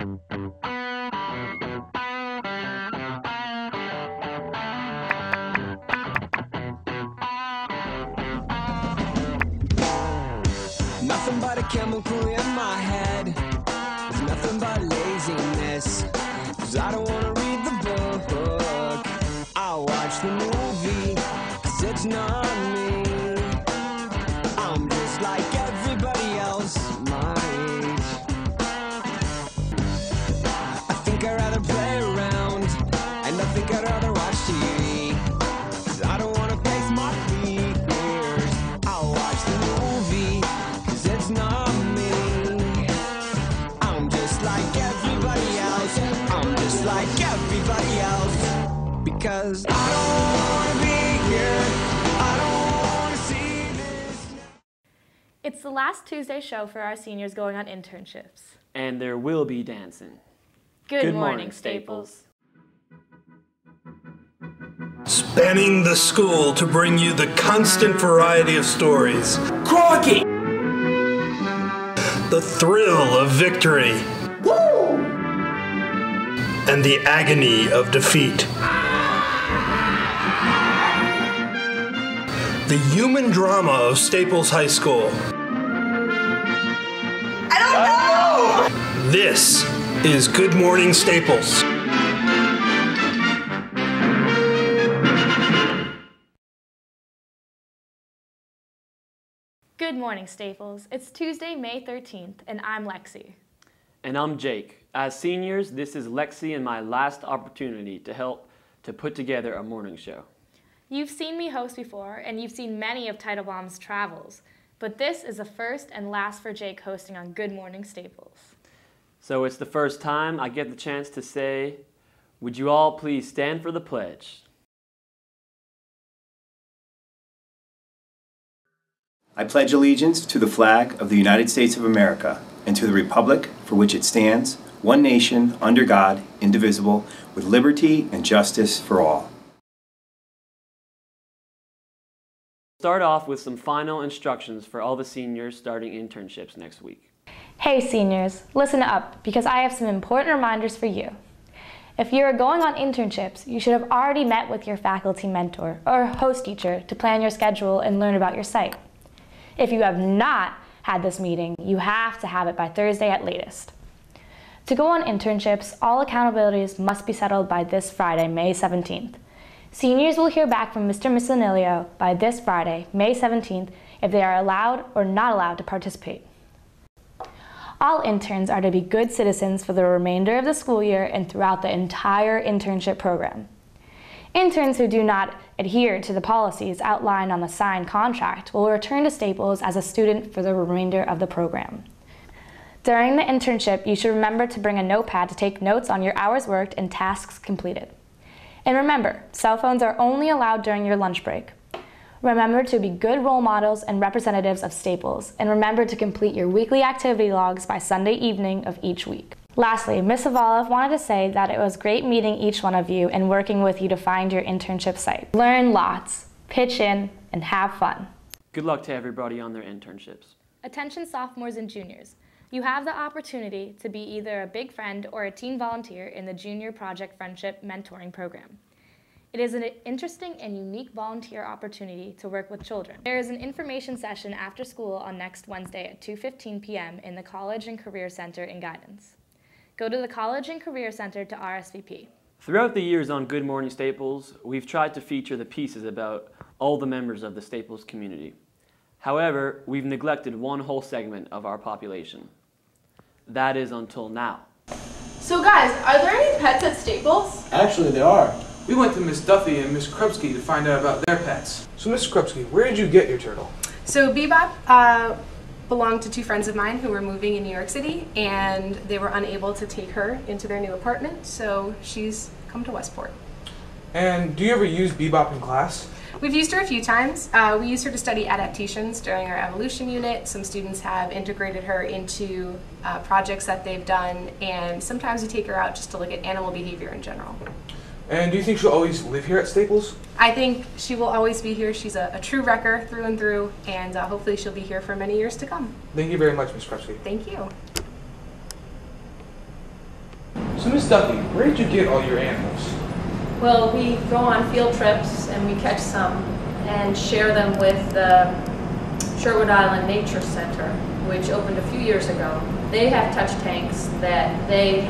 Nothing but a chemical in my head. It's nothing but laziness. 'Cause I don't wanna read the book. I'll watch the movie. 'Cause it's not me. I'm just like everybody else my age. I think I'd rather play around. And I think I'd rather watch TV. 'Cause I don't wanna face my fears. I'll watch the movie. It's not me. I'm just like everybody else. I'm just like everybody else. Because I don't wanna be here. I don't wanna see this. It's the last Tuesday show for our seniors going on internships. And there will be dancing. Good morning, Staples. Spanning the school to bring you the constant variety of stories. Crocky! The thrill of victory. Woo! And the agony of defeat. The human drama of Staples High School. I don't know! This is Good Morning Staples. Good morning, Staples. It's Tuesday, May 13th, and I'm Lexi. And I'm Jake. As seniors, this is Lexi and my last opportunity to help to put together a morning show. You've seen me host before, and you've seen many of Teitelbaum's travels, but this is the first and last for Jake hosting on Good Morning Staples. So it's the first time I get the chance to say, would you all please stand for the pledge? I pledge allegiance to the flag of the United States of America and to the republic for which it stands, one nation, under God, indivisible, with liberty and justice for all. Start off with some final instructions for all the seniors starting internships next week. Hey seniors, listen up, because I have some important reminders for you. If you are going on internships, you should have already met with your faculty mentor or host teacher to plan your schedule and learn about your site. If you have not had this meeting, you have to have it by Thursday at latest. To go on internships, all accountabilities must be settled by this Friday, May 17th. Seniors will hear back from Mr. Missanilio by this Friday, May 17th, if they are allowed or not allowed to participate. All interns are to be good citizens for the remainder of the school year and throughout the entire internship program. Interns who do not adhere to the policies outlined on the signed contract will return to Staples as a student for the remainder of the program. During the internship, you should remember to bring a notepad to take notes on your hours worked and tasks completed. And remember, cell phones are only allowed during your lunch break. Remember to be good role models and representatives of Staples, and remember to complete your weekly activity logs by Sunday evening of each week. Lastly, Ms. Zavala wanted to say that it was great meeting each one of you and working with you to find your internship site. Learn lots, pitch in, and have fun. Good luck to everybody on their internships. Attention sophomores and juniors. You have the opportunity to be either a big friend or a teen volunteer in the Junior Project Friendship Mentoring Program. It is an interesting and unique volunteer opportunity to work with children. There is an information session after school on next Wednesday at 2:15 p.m. in the College and Career Center in Guidance. Go to the College and Career Center to RSVP. Throughout the years on Good Morning Staples, we've tried to feature the pieces about all the members of the Staples community. However, we've neglected one whole segment of our population. That is until now. So guys, are there any pets at Staples? Actually, there are. We went to Miss Duffy and Miss Krupski to find out about their pets. So Miss Krupski, where did you get your turtle? So Bebop belonged to two friends of mine who were moving in New York City, and they were unable to take her into their new apartment, so she's come to Westport. And do you ever use Bebop in class? We've used her a few times. We used her to study adaptations during our evolution unit. Some students have integrated her into projects that they've done, and sometimes we take her out just to look at animal behavior in general. And do you think she'll always live here at Staples? I think she will always be here. She's a true wrecker through and through, and hopefully she'll be here for many years to come. Thank you very much, Miss Krupski. Thank you. So Miss Duffy, where did you get all your animals? Well, we go on field trips and we catch some and share them with the Sherwood Island Nature Center, which opened a few years ago. They have touch tanks that they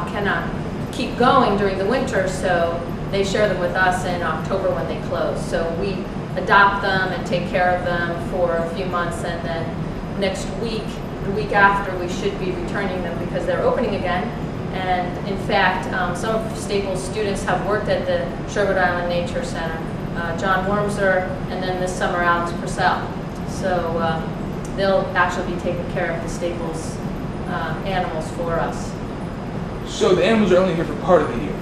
cannot keep going during the winter, so they share them with us in October when they close. So we adopt them and take care of them for a few months, and then next week, the week after, we should be returning them because they're opening again. And in fact, some of Staples students have worked at the Sherwood Island Nature Center, John Wormser, and then this summer Alex Purcell. So they'll actually be taking care of the Staples animals for us. So the animals are only here for part of the year?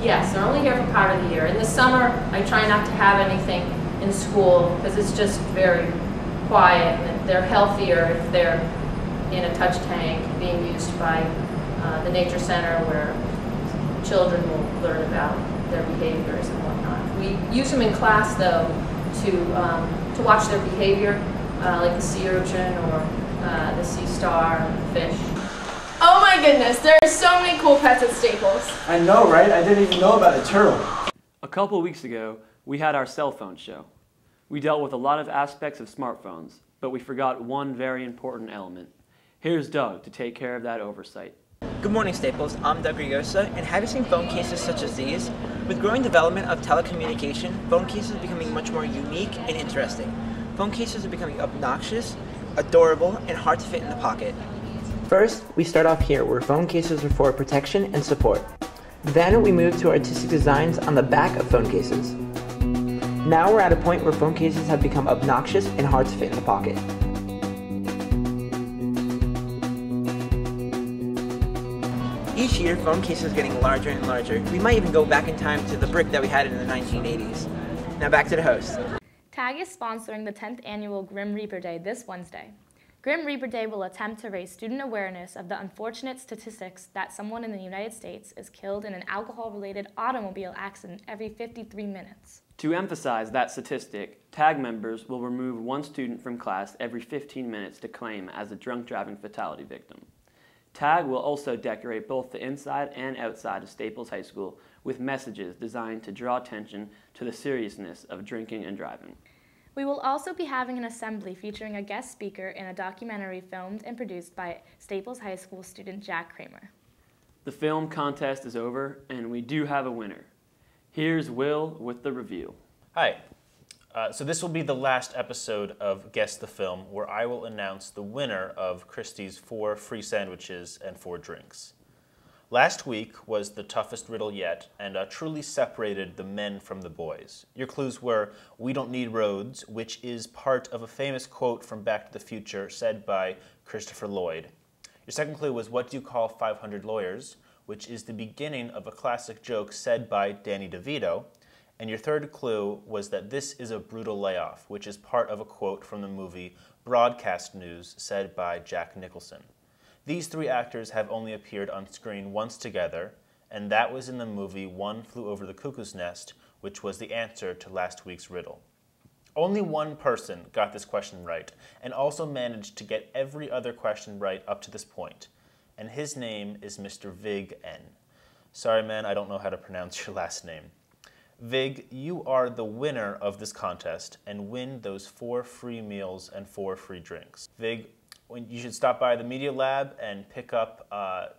Yes, they're only here for part of the year. In the summer, I try not to have anything in school because it's just very quiet, and they're healthier if they're in a touch tank being used by the Nature Center, where children will learn about their behaviors and whatnot. We use them in class, though, to watch their behavior, like the sea urchin or the sea star and the fish. Oh my goodness, there are so many cool pets at Staples. I know, right? I didn't even know about a turtle. A couple weeks ago, we had our cell phone show. We dealt with a lot of aspects of smartphones, but we forgot one very important element. Here's Doug to take care of that oversight. Good morning, Staples. I'm Doug Rigosa, and have you seen phone cases such as these? With growing development of telecommunication, phone cases are becoming much more unique and interesting. Phone cases are becoming obnoxious, adorable, and hard to fit in the pocket. First, we start off here, where phone cases are for protection and support. Then we move to artistic designs on the back of phone cases. Now we're at a point where phone cases have become obnoxious and hard to fit in the pocket. Each year, phone cases are getting larger and larger. We might even go back in time to the brick that we had in the 1980s. Now back to the host. TAG is sponsoring the 10th annual Grim Reaper Day this Wednesday. Grim Reaper Day will attempt to raise student awareness of the unfortunate statistics that someone in the United States is killed in an alcohol-related automobile accident every 53 minutes. To emphasize that statistic, TAG members will remove one student from class every 15 minutes to claim as a drunk driving fatality victim. TAG will also decorate both the inside and outside of Staples High School with messages designed to draw attention to the seriousness of drinking and driving. We will also be having an assembly featuring a guest speaker in a documentary filmed and produced by Staples High School student Jack Kramer. The film contest is over, and we do have a winner. Here's Will with the review. Hi. So this will be the last episode of Guess the Film, where I will announce the winner of Christie's 4 free sandwiches and 4 drinks. Last week was the toughest riddle yet, and truly separated the men from the boys. Your clues were, "We don't need roads," which is part of a famous quote from Back to the Future said by Christopher Lloyd. Your second clue was, "What do you call 500 lawyers?" which is the beginning of a classic joke said by Danny DeVito. And your third clue was that this is a brutal layoff, which is part of a quote from the movie Broadcast News said by Jack Nicholson. These 3 actors have only appeared on screen once together, and that was in the movie One Flew Over the Cuckoo's Nest, which was the answer to last week's riddle. Only one person got this question right, and also managed to get every other question right up to this point, and his name is Mr. Vig N. Sorry, man, I don't know how to pronounce your last name. Vig, you are the winner of this contest and win those 4 free meals and 4 free drinks. Vig, you should stop by the Media Lab and pick up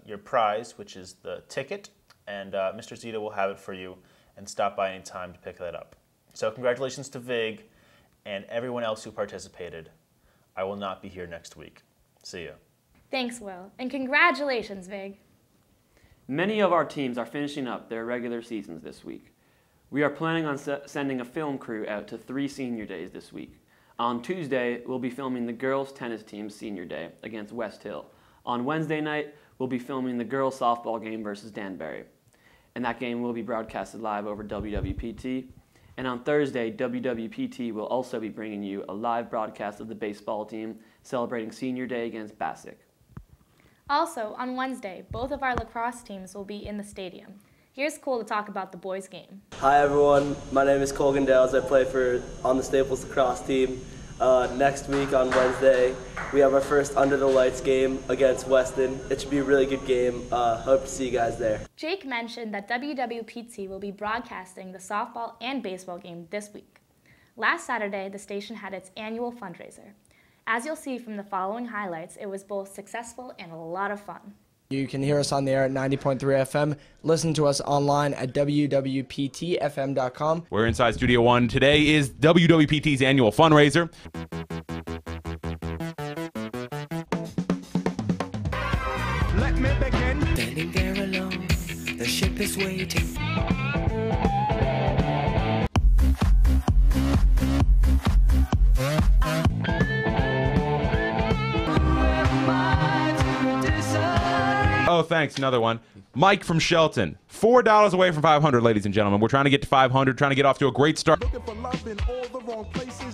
your prize, which is the ticket, and Mr. Zito will have it for you, and stop by any time to pick that up. So congratulations to Vig and everyone else who participated. I will not be here next week. See you. Thanks, Will, and congratulations, Vig. Many of our teams are finishing up their regular seasons this week. We are planning on sending a film crew out to 3 senior days this week. On Tuesday, we'll be filming the girls' tennis team's senior day against West Hill. On Wednesday night, we'll be filming the girls' softball game versus Danbury. And that game will be broadcasted live over WWPT. And on Thursday, WWPT will also be bringing you a live broadcast of the baseball team celebrating senior day against Bassick. Also, on Wednesday, both of our lacrosse teams will be in the stadium. Here's Cole to talk about the boys' game. Hi everyone, my name is Colgan Dales. I play on the Staples lacrosse team. next week on Wednesday. We have our first Under the Lights game against Weston. It should be a really good game. Hope to see you guys there. Jake mentioned that WWPT will be broadcasting the softball and baseball game this week. Last Saturday, the station had its annual fundraiser. As you'll see from the following highlights, it was both successful and a lot of fun. You can hear us on the air at 90.3 FM. Listen to us online at wwptfm.com. We're inside Studio One. Today is WWPT's annual fundraiser. Let me begin. Standing there alone, the ship is waiting. Oh, thanks. Another one. Mike from Shelton. $4 away from 500, ladies and gentlemen. We're trying to get to 500, trying to get off to a great start. Looking for love in all the wrong places.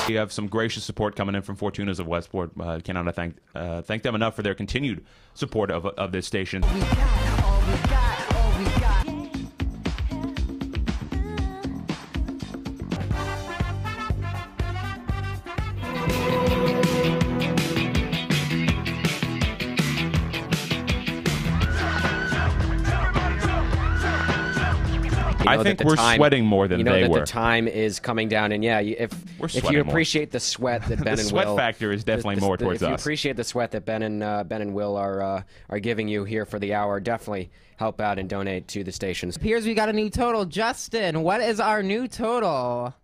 We have some gracious support coming in from Fortunas of Westport. Cannot thank them enough for their continued support of this station. I think we're sweating more than they were. The time is coming down, and yeah, if you appreciate the sweat that Ben and Will, the sweat factor is definitely more towards us. If you appreciate the sweat that Ben and Will are giving you here for the hour, definitely help out and donate to the stations. Here's we got a new total. Justin, what is our new total?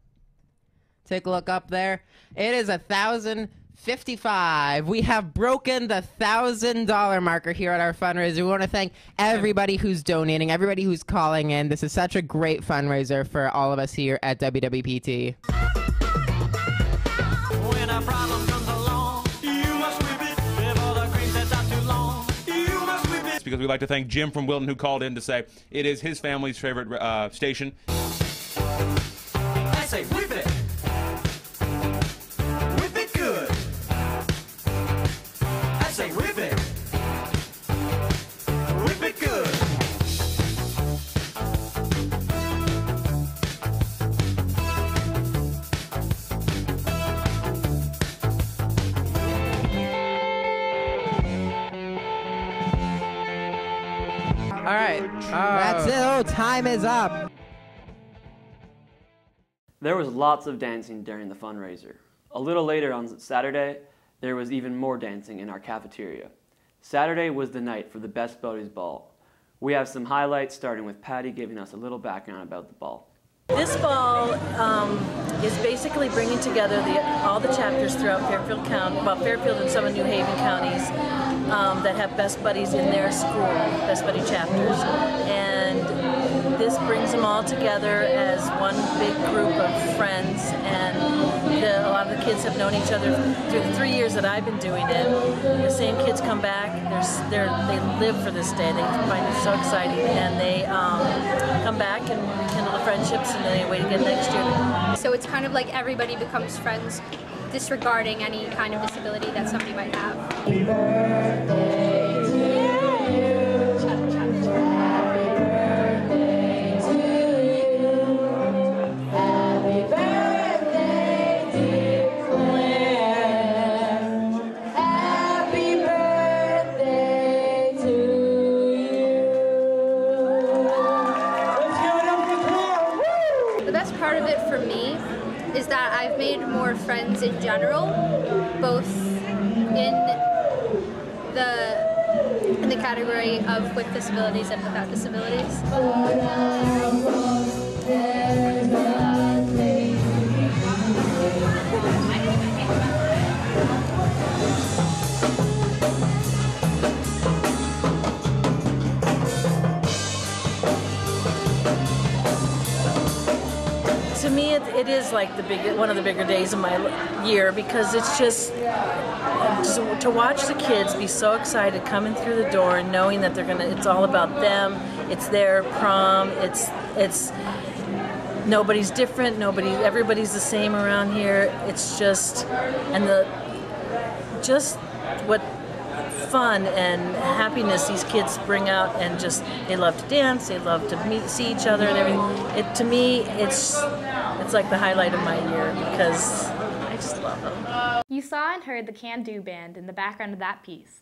Take a look up there. It is $1,055. We have broken the $1,000 marker here at our fundraiser. We want to thank everybody who's donating, everybody who's calling in. This is such a great fundraiser for all of us here at WWPT. When a problem comes along, you must whip it before the cream sets out too long. You must whip it. Because we'd like to thank Jim from Wilton who called in to say it is his family's favorite station. I say whip it. Whip it good. I say whip it. Whip it good. All right. That's it. Oh, time is up. There was lots of dancing during the fundraiser. A little later on Saturday, there was even more dancing in our cafeteria. Saturday was the night for the Best Buddies Ball. We have some highlights, starting with Patty giving us a little background about the ball. This ball is basically bringing together all the chapters throughout Fairfield County, well, Fairfield and some of New Haven counties that have Best Buddies in their school, Best Buddy chapters. And this brings them all together as one big group of friends, and a lot of the kids have known each other through the 3 years that I've been doing it. The same kids come back, they live for this day, they find it so exciting, and they come back and rekindle the friendships, and then they wait again next year. So it's kind of like everybody becomes friends, disregarding any kind of disability that somebody might have. Happy birthday to you. That I've made more friends in general, both in the category of with disabilities and without disabilities. To me, it is like one of the bigger days of my year, because it's just to watch the kids be so excited coming through the door and knowing that it's all about them. It's their prom. It's nobody's different. Everybody's the same around here. It's just, and just what fun and happiness these kids bring out, and just they love to dance, they love to see each other and everything. To me, it's like the highlight of my year because I just love them. You saw and heard the Can Do Band in the background of that piece.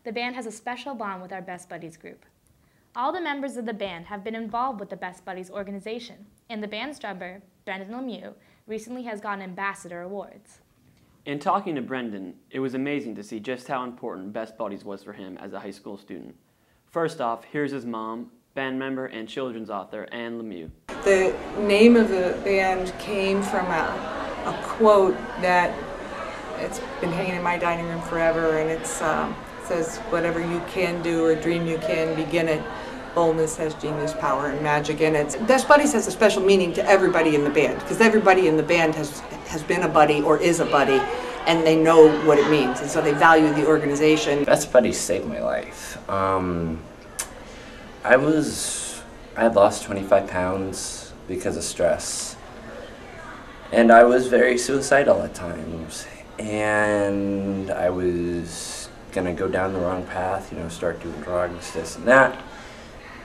The band has a special bond with our Best Buddies group. All the members of the band have been involved with the Best Buddies organization, and the band's drummer, Brendan Lemieux, recently has gotten ambassador awards. In talking to Brendan, it was amazing to see just how important Best Buddies was for him as a high school student. First off, here's his mom, band member and children's author Anne Lemieux. The name of the band came from a quote that it's been hanging in my dining room forever, and it says, "Whatever you can do or dream you can, begin it. Boldness has genius, power, and magic in it." Best Buddies has a special meaning to everybody in the band, because everybody in the band has been a buddy or is a buddy, and they know what it means, and so they value the organization. Best Buddies saved my life. I had lost 25 pounds because of stress, and I was very suicidal at times, and I was gonna go down the wrong path, start doing drugs, this and that.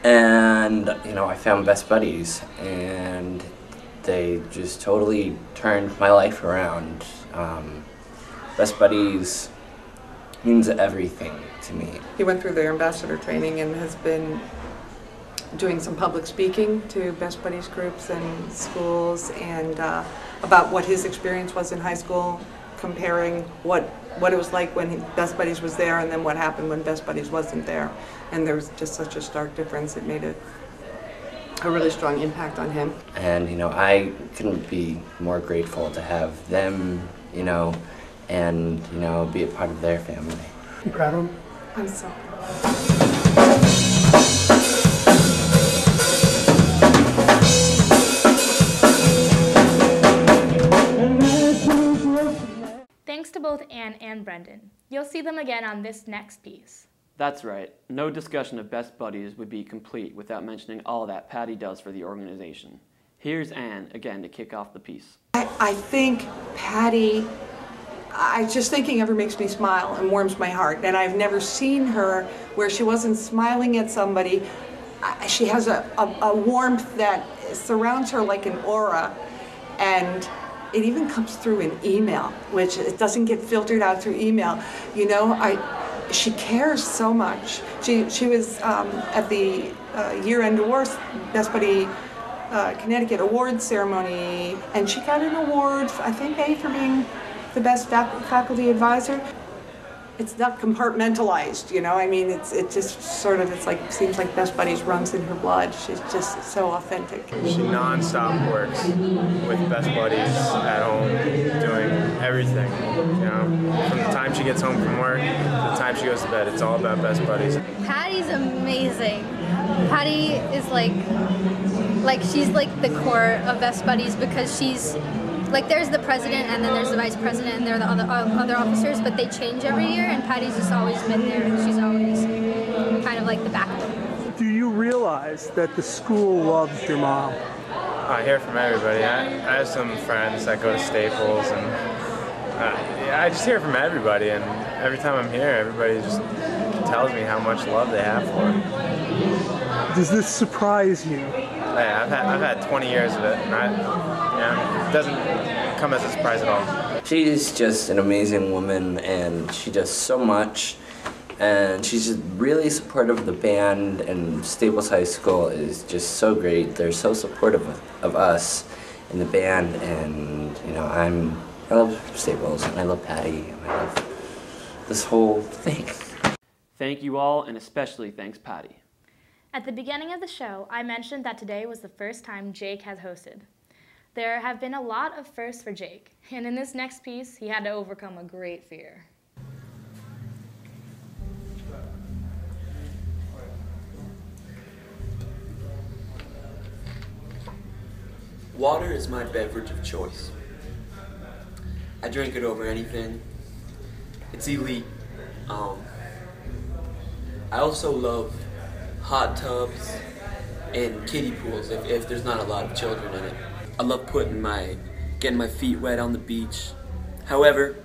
And, I found Best Buddies, and they just totally turned my life around. Best Buddies means everything to me. He went through their ambassador training and has been doing some public speaking to Best Buddies groups and schools, and about what his experience was in high school, comparing what it was like when Best Buddies was there and then what happened when Best Buddies wasn't there. And there was just such a stark difference. It made a really strong impact on him. And, I couldn't be more grateful to have them, and, be a part of their family. You proud of him? I'm so Thanks to both Anne and Brendan. You'll see them again on this next piece. That's right. No discussion of Best Buddies would be complete without mentioning all that Patty does for the organization. Here's Anne again to kick off the piece. I think Patty, just thinking of her makes me smile and warms my heart. And I've never seen her where she wasn't smiling at somebody. She has a warmth that surrounds her like an aura. And it even comes through in email, which it doesn't get filtered out through email. She cares so much. She was at the year-end awards, Best Buddy Connecticut awards ceremony, and she got an award, I think, for being the best faculty advisor. It's not compartmentalized, it just sort of, seems like Best Buddies runs in her blood. She's just so authentic. She non-stop works with Best Buddies at home, doing everything, From the time she gets home from work to the time she goes to bed, it's all about Best Buddies. Patty's amazing. Patty is she's the core of Best Buddies, because she's there's the president and then there's the vice president and there are the other officers, but they change every year, and Patty's just always been there, and she's always kind of the backbone. Do you realize that the school loves your mom? I hear from everybody. I have some friends that go to Staples, and I just hear from everybody, and every time I'm here, everybody just tells me how much love they have for her. Does this surprise you? Yeah, I've had 20 years of it, and it doesn't come as a surprise at all. She's just an amazing woman, and she does so much, and she's just really supportive of the band, and Staples High School is just so great. They're so supportive of us in the band, and I love Staples, and I love Patty, and I love this whole thing. Thank you all, and especially thanks Patty. At the beginning of the show, I mentioned that today was the first time Jake has hosted. There have been a lot of firsts for Jake, and in this next piece, he had to overcome a great fear. Water is my beverage of choice. I drink it over anything. It's elite. I also love hot tubs and kiddie pools if there's not a lot of children in it. I love getting my feet wet on the beach. However,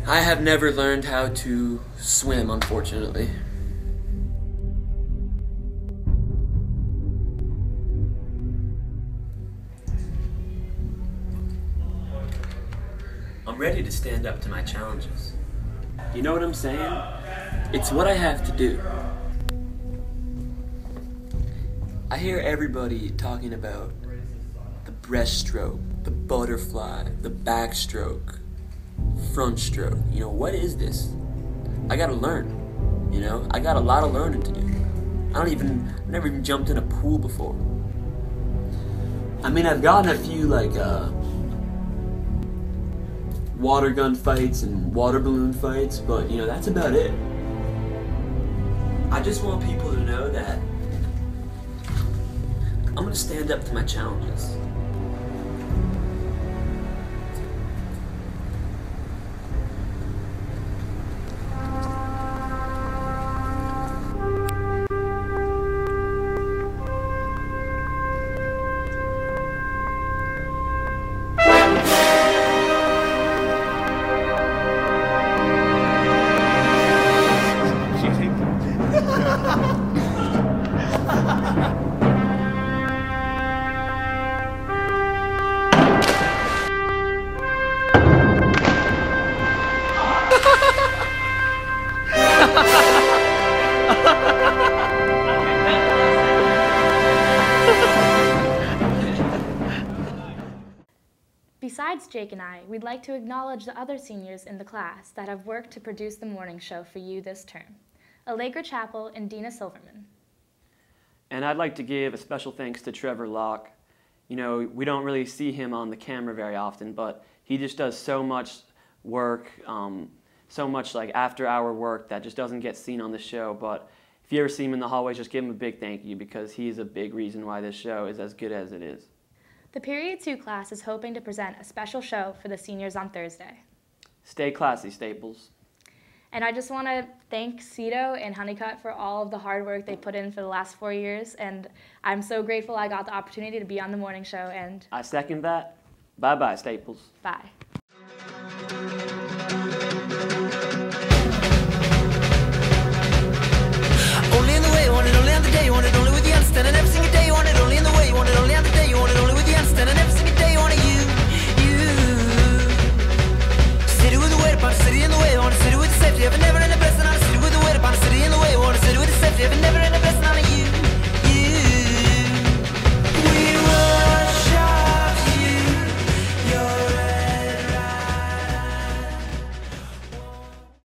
I have never learned how to swim, unfortunately. I'm ready to stand up to my challenges. You know what I'm saying? It's what I have to do. I hear everybody talking about the breaststroke, the butterfly, the backstroke, front stroke. You know, what is this? I gotta learn. You know, I got a lot of learning to do. I've never even jumped in a pool before. I mean, I've gotten a few, like, water gun fights and water balloon fights, but, you know, that's about it. I just want people to know that I'm gonna stand up to my challenges. Besides Jake and I, we'd like to acknowledge the other seniors in the class that have worked to produce the morning show for you this term. Allegra Chappell and Dina Silverman. And I'd like to give a special thanks to Trevor Locke. You know, we don't really see him on the camera very often, but he just does so much work, so much like after-hour work that just doesn't get seen on the show. But if you ever see him in the hallways, just give him a big thank you, because he's a big reason why this show is as good as it is. The Period 2 class is hoping to present a special show for the seniors on Thursday. Stay classy, Staples. And I just want to thank Cito and Honeycutt for all of the hard work they put in for the last 4 years, and I'm so grateful I got the opportunity to be on the morning show. And I second that. Bye-bye, Staples. Bye. Only in the way, want it only on the day, want it only with the understand, and every single day, want it only in the way, want it only on the day, want it only with the understand, and every single day, want it you. City with the weight upon, city in the way, want a city with the safety, ever never in the best, and I'm a city with the weight upon, a city in the way, want a city with the safety, ever never in the